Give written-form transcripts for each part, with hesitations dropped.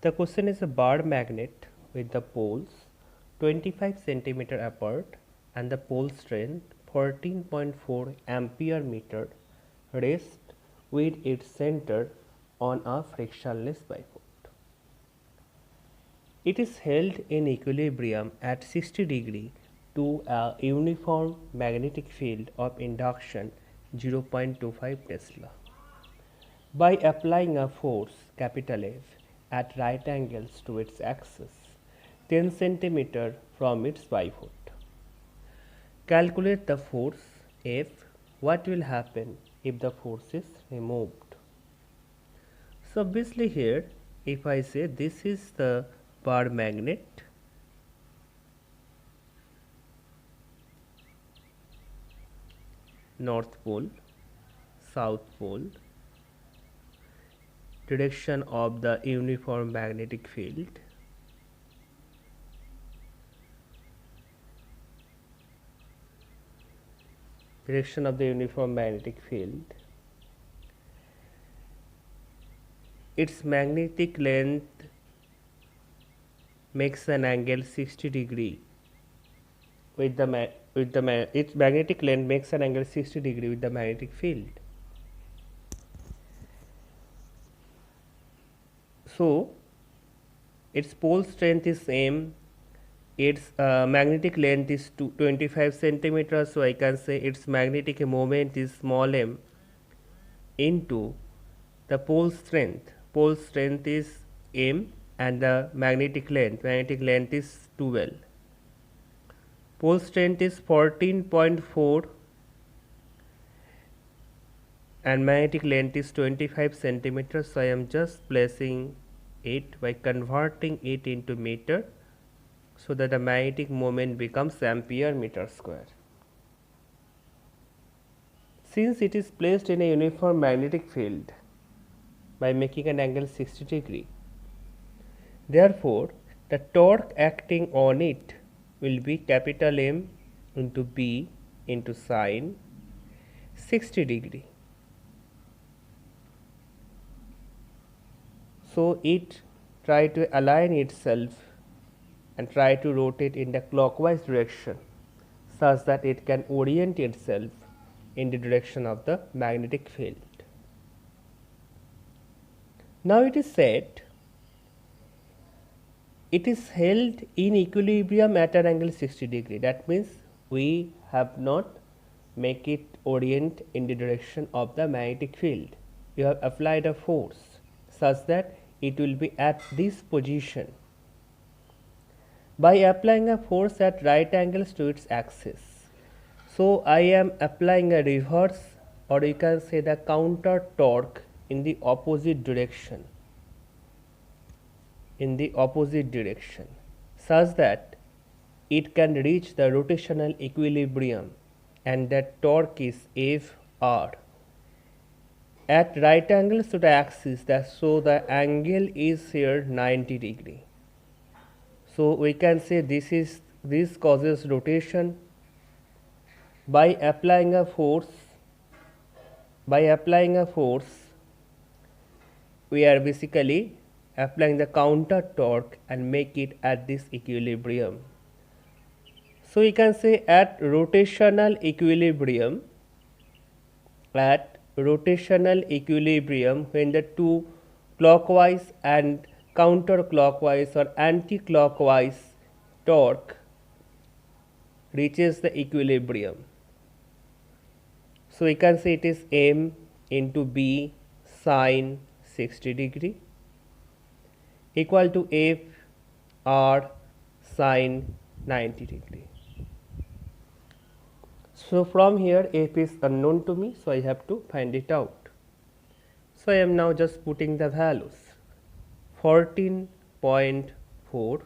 The question is a bar magnet with the poles 25 centimeter apart and the pole strength 14.4 ampere meter rests with its center on a frictionless bifoot. It is held in equilibrium at 60 degree to a uniform magnetic field of induction 0.25 Tesla. By applying a force capital F at right angles to its axis 10 centimeter from its bifoot. Calculate the force F. What will happen if the force is removed? So obviously here if I say this is the bar magnet, north pole, south pole, direction of the uniform magnetic field, direction of the uniform magnetic field, its magnetic length makes an angle 60 degree with its magnetic length makes an angle 60 degree with the magnetic field. So its pole strength is m, its magnetic length is 25 centimeters, so I can say its magnetic moment is small m into the pole strength. Pole strength is m and the magnetic length is 12. Pole strength is 14.4 and magnetic length is 25 centimeters, so I am just placing it by converting it into meter so that the magnetic moment becomes ampere meter square. Since it is placed in a uniform magnetic field by making an angle 60 degree, therefore the torque acting on it will be capital M into B into sine 60 degree. So it try to align itself and try to rotate in the clockwise direction such that it can orient itself in the direction of the magnetic field. Now it is said it is held in equilibrium at an angle 60 degree. That means we have not make it orient in the direction of the magnetic field. You have applied a force such that it will be at this position. By applying a force at right angles to its axis, so I am applying a reverse, or you can say the counter torque in the opposite direction, such that it can reach the rotational equilibrium, and that torque is Fr at right angles to the axis. So the angle is here 90 degree. So we can say this causes rotation. By applying a force, we are basically applying the counter torque and make it at this equilibrium. So we can say at rotational equilibrium, when the two clockwise and counterclockwise or anti-clockwise torque reaches the equilibrium. So we can say it is M into B sine 60 degree equal to F R sine 90 degree. So from here F is unknown to me, so I have to find it out. So I am now just putting the values 14.4,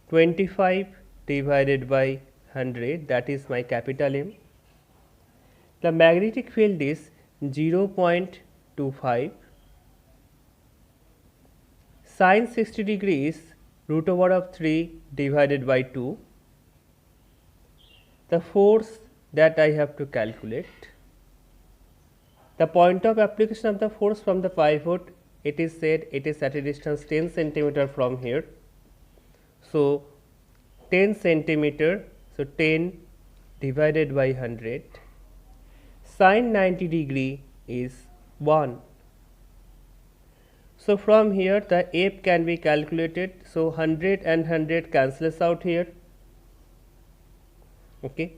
25 divided by 100, that is my capital M. The magnetic field is 0.25. Sine 60 degree is root over of 3 divided by 2. The force that I have to calculate. The point of application of the force from the pivot it is said it is at a distance 10 centimeter from here. So 10 centimeter, so 10 divided by 100, sin 90 degree is 1. So from here the f can be calculated. So 100 and 100 cancels out here, okay,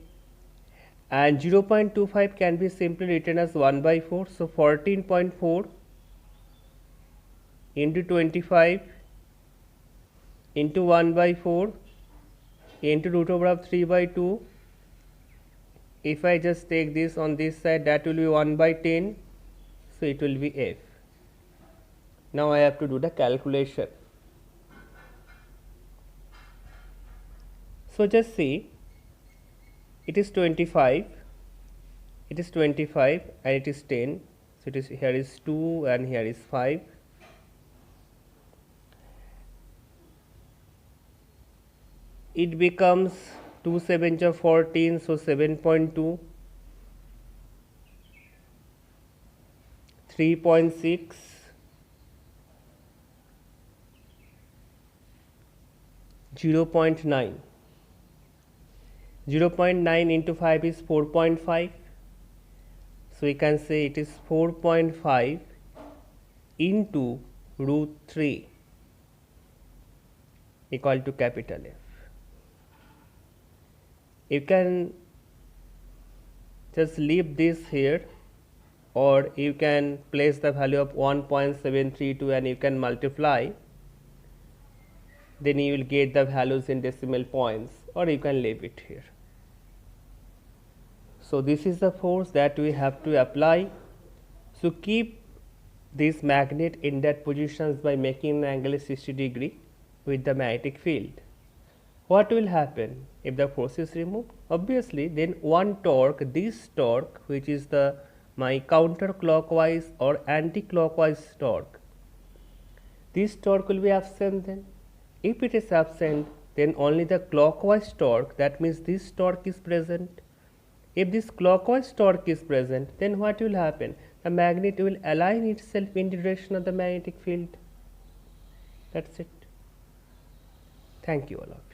and 0.25 can be simply written as 1 by 4. So 14.4 into 25 into 1 by 4 into root over of 3 by 2. If I just take this on this side, that will be 1 by 10, so it will be f. Now I have to do the calculation. So just see, it is 25, it is 25 and it is 10, so it is, here is 2 and here is 5. It becomes 2 7s are 14, so 7.2, 3.6, 0.9. 0.9 into 5 is 4.5. So we can say it is 4.5 into root 3 equal to capital F. You can just leave this here, or you can place the value of 1.732 and you can multiply, then you will get the values in decimal points, or you can leave it here. So this is the force that we have to apply. So keep this magnet in that positions by making an angle 60 degree with the magnetic field. What will happen if the force is removed? Obviously, then one torque, this torque, which is the my counterclockwise or anti-clockwise torque, this torque will be absent then. If it is absent, then only the clockwise torque, that means this torque is present. If this clockwise torque is present, then what will happen? The magnet will align itself in the direction of the magnetic field. That's it. Thank you all.